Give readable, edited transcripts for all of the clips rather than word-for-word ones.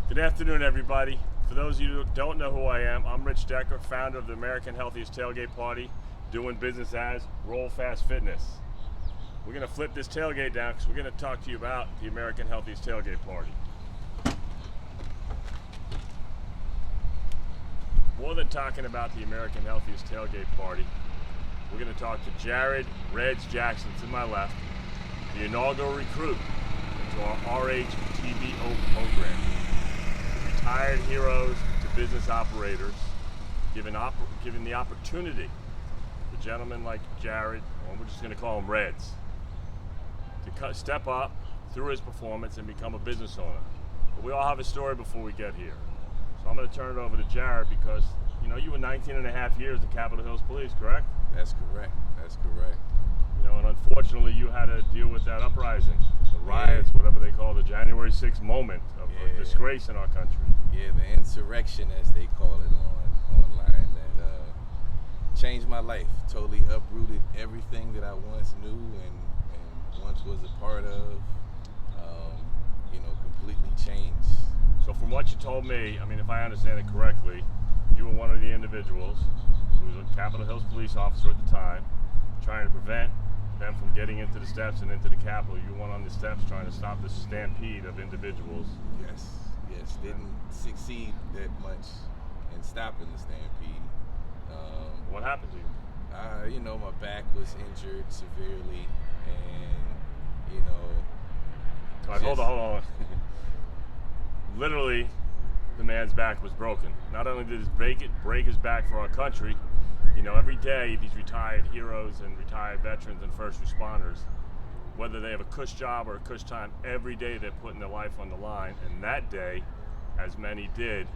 Good afternoon, everybody. For those of you who don't know who I am, I'm Rich Decker, founder of the American Healthiest Tailgate Party, doing business as Roll Fast Fitness. We're going to flip this tailgate down because we're going to talk to you about the American Healthiest Tailgate Party. More than talking about the American Healthiest Tailgate Party, we're going to talk to Jared "REDZ" Jackson to my left, the inaugural recruit into our RHTBO program. Retired heroes to business operators, given the opportunity to gentlemen like Jared, or we're just going to call him REDZ, to step up through his performance and become a business owner. But we all have a story before we get here. So I'm going to turn it over to Jared because, you know, you were 19 and a half years in Capitol Hills Police, correct? That's correct. That's correct. You know, and unfortunately you had to deal with that uprising, the riots, whatever they call the January 6th moment of disgrace in our country. Yeah, the insurrection, as they call it online, that changed my life. Totally uprooted everything that I once knew and once was a part of. Completely changed. So from what you told me, I mean, if I understand it correctly, you were one of the individuals who was a Capitol Hills police officer at the time, trying to prevent them from getting into the steps and into the Capitol. You went on the steps trying to stop the stampede of individuals. Yes. Didn't succeed that much in stopping the stampede. What happened to you? My back was injured severely, and All right, hold on. Literally, the man's back was broken. Not only did he break his back for our country, every day these retired heroes and retired veterans and first responders, whether they have a cush job or a cush time, every day they're putting their life on the line. And that day, as many did,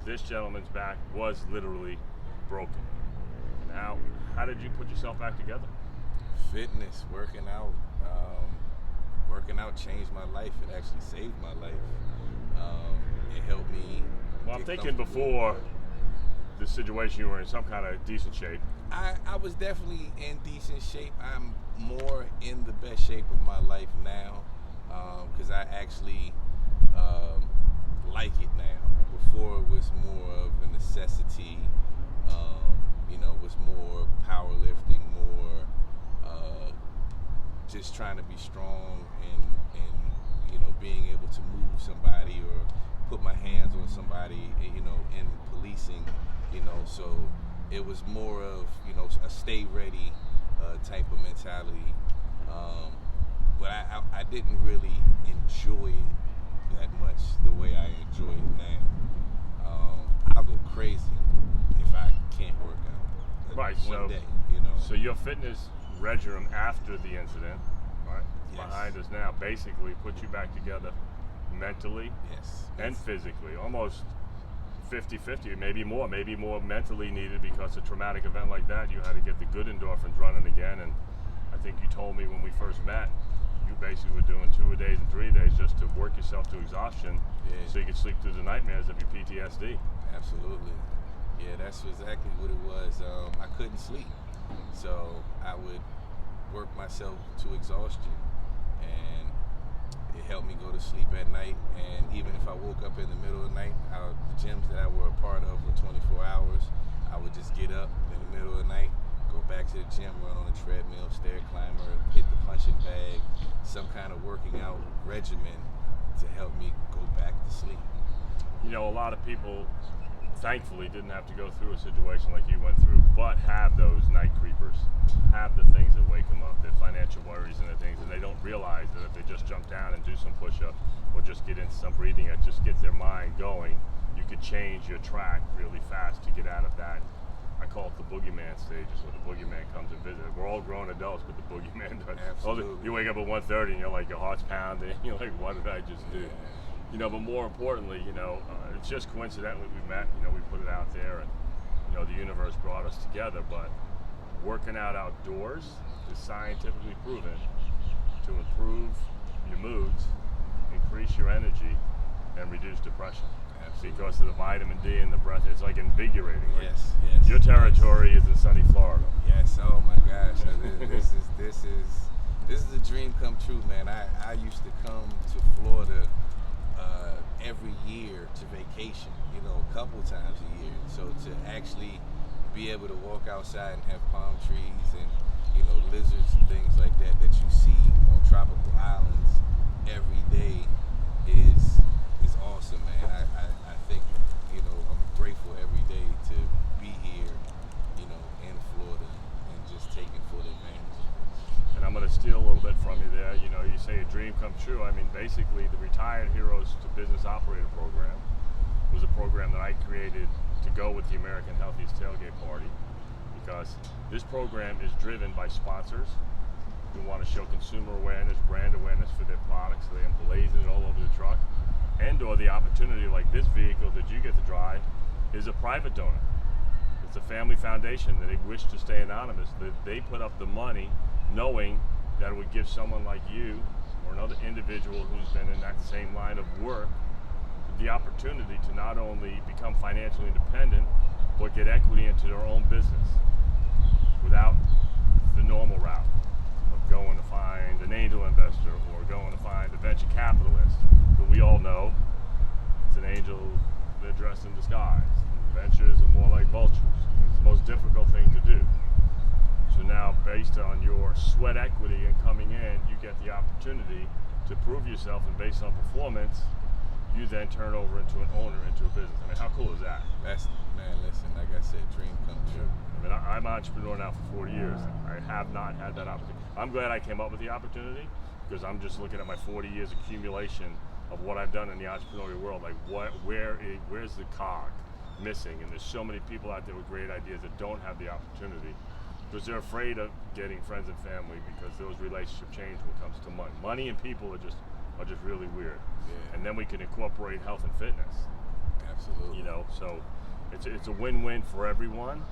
this gentleman's back was literally broken. Now, how did you put yourself back together? Fitness, working out. Working out changed my life. It actually saved my life. It helped me. Well, I'm thinking before this situation you were in some kind of decent shape. I was definitely in decent shape. I'm more in the best shape of my life now because I actually like it now. Before it was more of a necessity. Was more powerlifting, more just trying to be strong and being able to move somebody or put my hands on somebody, in policing, so it was more of, a stay ready type of mentality. But I didn't really enjoy it that much the way I enjoy it now. I'll go crazy if I can't work out. Right, one day, So your fitness regimen after the incident, right, Yes. behind us now, basically put you back together mentally Yes. and physically, almost 50-50, maybe more mentally needed because a traumatic event like that, you had to get the good endorphins running again. And I think you told me when we first met, you basically were doing 2 days and 3 days just to work yourself to exhaustion so you could sleep through the nightmares of your PTSD. Absolutely. Yeah, that's exactly what it was. I couldn't sleep, so I would work myself to exhaustion, and it helped me go to sleep at night. And even if I woke up in the middle of the night, the gyms that I were a part of were 24 hours. I would just get up in the middle of the night, go back to the gym, run on the treadmill, stair climber, hit the punching bag, some kind of working out regimen to help me go back to sleep. A lot of people thankfully didn't have to go through a situation like you went through, but have those night creepers, have the things that wake them up, their financial worries and the things, and they don't realize that if they just jump down and do some push-ups or just get into some breathing that just gets their mind going, you could change your track really fast to get out of that. I call it the boogeyman stages, where the boogeyman comes and visits. We're all grown adults, but the boogeyman does. Absolutely. You wake up at 1:30 and you're like, your heart's pounding, you're like, what did I just do? But more importantly, it's just coincidentally we met, we put it out there and, the universe brought us together, but working out outdoors is scientifically proven to improve your moods, increase your energy, and reduce depression. Absolutely. Because of the vitamin D and the breath, it's like invigorating. Yes. Your territory is in sunny Florida. Yes, oh my gosh. This is a dream come true, man. I used to come to Florida every year to vacation, a couple times a year. So to actually be able to walk outside and have palm trees and lizards and things like that you see on tropical islands every day is awesome, man. I think I'm grateful every day to be here, in Florida and just taking full advantage of it. And I'm going to steal a little bit from you there. You say a dream come true. I mean, basically, the Retired Heroes to Business Operator program was a program that I created to go with the American Healthiest Tailgate Party, because this program is driven by sponsors who want to show consumer awareness, brand awareness for their products, so they emblazon it all over the truck, and or the opportunity like this vehicle that you get to drive is a private donor. It's a family foundation that they wish to stay anonymous. They put up the money knowing that it would give someone like you or another individual who's been in that same line of work the opportunity to not only become financially independent, but get equity into their own business without the normal route of going to find an angel investor or going to find a venture capitalist, who we all know it's an angel, they're dressed in disguise. Ventures are more like vultures. It's the most difficult thing to do. So now, based on your sweat equity and coming in, you get the opportunity to prove yourself, and based on performance, you then turn over into an owner, into a business. I mean, how cool is that? Man, listen, like I said, dream come true. I mean, I'm an entrepreneur now for 40 years. I have not had that opportunity. I'm glad I came up with the opportunity, because I'm just looking at my 40 years accumulation of what I've done in the entrepreneurial world. Like, where's the cog missing? And there's so many people out there with great ideas that don't have the opportunity because they're afraid of getting friends and family, because those relationship change when it comes to money. Money and people are just really weird. Yeah. And then we can incorporate health and fitness. Absolutely. So it's a win-win for everyone.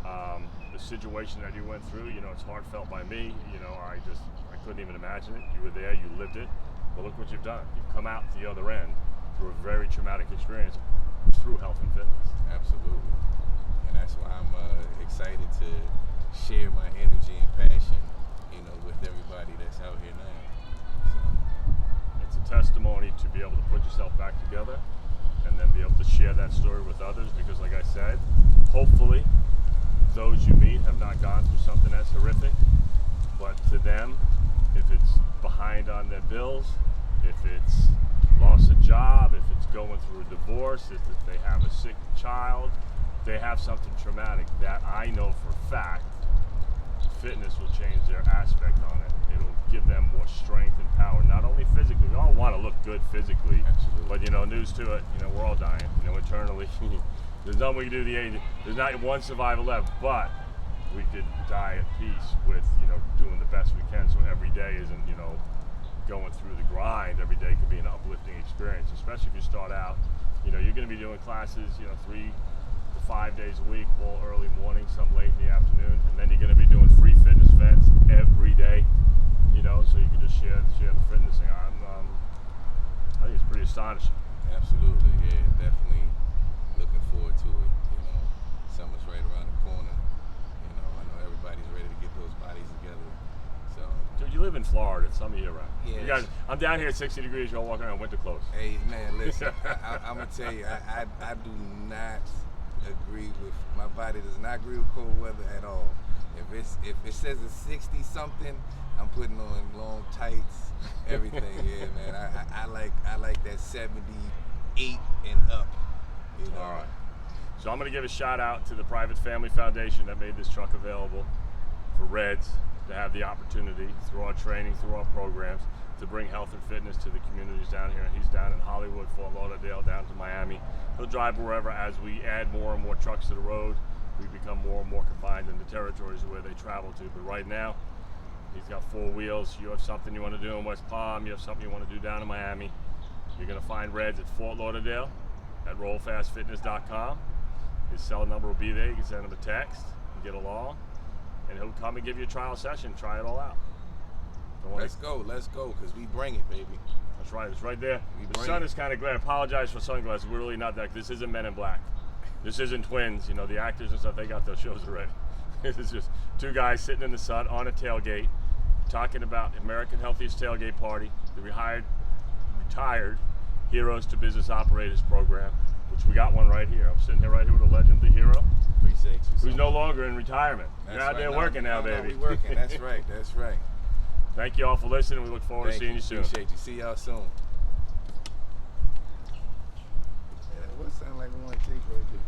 The situation that you went through, it's heartfelt by me. I couldn't even imagine it. You were there, you lived it. But look what you've done. You've come out the other end through a very traumatic experience through health and fitness. Absolutely. And that's why I'm excited to share my energy and passion, with everybody that's out here now. It's a testimony to be able to put yourself back together and then be able to share that story with others, because like I said, hopefully those you meet have not gone through something that's horrific, but to them, if it's behind on their bills, if it's lost a job, if it's going through a divorce, if they have a sick child, they have something traumatic, that I know for a fact fitness will change their aspect on it. It'll give them more strength and power, not only physically. We all want to look good physically. Absolutely. But news to it, we're all dying. Internally, there's nothing we can do. There's not one survivor left, but we could die at peace with doing the best we can. So every day isn't going through the grind. Every day could be an uplifting experience, especially if you start out. You're going to be doing classes 3 to 5 days a week, all early morning, some late in the afternoon, and then you're going to be doing free fitness events every day. So you can just share the fitness thing. I think it's pretty astonishing. Absolutely, yeah, definitely looking forward to it. Summer's right around the corner. I know everybody's ready to get those bodies together. So, dude, you live in Florida. It's summer year round. Yeah. You guys, I'm down here at 60 degrees. Y'all walking around winter clothes. Hey, man, listen. I'm gonna tell you, I do not agree with. My body does not agree with cold weather at all. If it says it's 60 something, I'm putting on long tights, everything. Yeah, man. I like that 78 and up. All right. So I'm going to give a shout out to the Private Family Foundation that made this truck available for REDZ to have the opportunity through our training, through our programs, to bring health and fitness to the communities down here. He's down in Hollywood, Fort Lauderdale, down to Miami. He'll drive wherever. As we add more and more trucks to the road, we become more and more confined in the territories where they travel to. But right now, he's got 4 wheels. You have something you want to do in West Palm, you have something you want to do down in Miami, you're going to find REDZ at Fort Lauderdale at rollfastfitness.com. His cell number will be there. You can send him a text and get along, and he'll come and give you a trial session, try it all out. Let's go, because we bring it, baby. That's right, it's right there. The sun is kind of glare. I apologize for sunglasses. We're really not that. This isn't Men in Black. This isn't Twins. The actors and stuff, they got those shows already. This is just 2 guys sitting in the sun on a tailgate talking about American Healthiest Tailgate Party, the retired Heroes to Business Operators program, which we got one right here. I'm sitting here right here with a legend, the hero, Appreciate you. who's no longer in retirement. That's You're out right. there No, working now, no, baby. we working. That's right. That's right. Thank you all for listening. We look forward to seeing you soon. Appreciate you. See y'all soon. Yeah, what sound like we want to take right there?